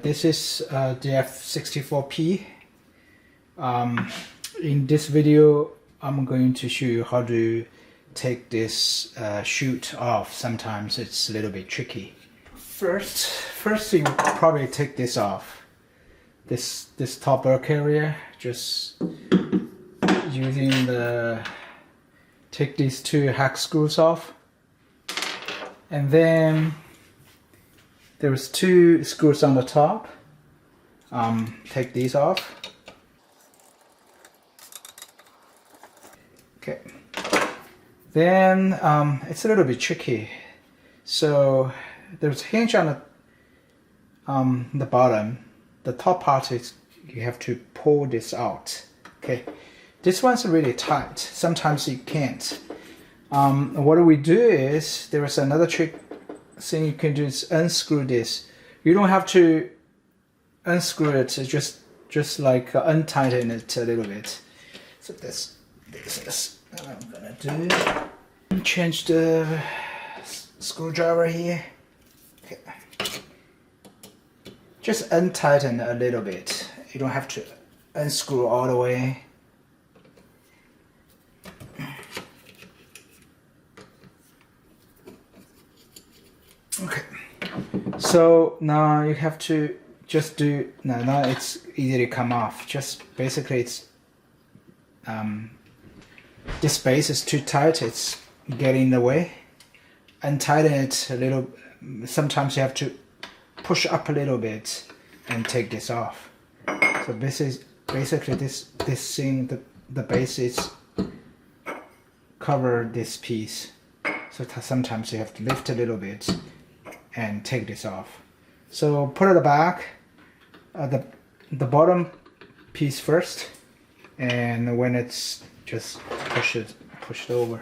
This is DF64P. In this video, I'm going to show you how to take this chute off. Sometimes it's a little bit tricky. First you probably take this off. This top work area, just using take these two hack screws off, and then there's two screws on the top. Take these off. Okay. Then it's a little bit tricky. So there's a hinge on the bottom. The top part is you have to pull this out. Okay. This one's really tight. Sometimes you can't. What we do is there is another trick thing you can do is unscrew this. You don't have to unscrew it. Just like untighten it a little bit. So this is what I'm gonna do. Change the screwdriver here. Okay. Just untighten a little bit. You don't have to unscrew all the way. Okay. So now you have to just do now it's easy to come off. Just basically it's this space is too tight, it's getting in the way. Untighten it a little. Sometimes you have to push up a little bit and take this off. So this is basically this thing, the base is cover this piece. So sometimes you have to lift a little bit and take this off. So put it back, the bottom piece first, and when it's just push it over.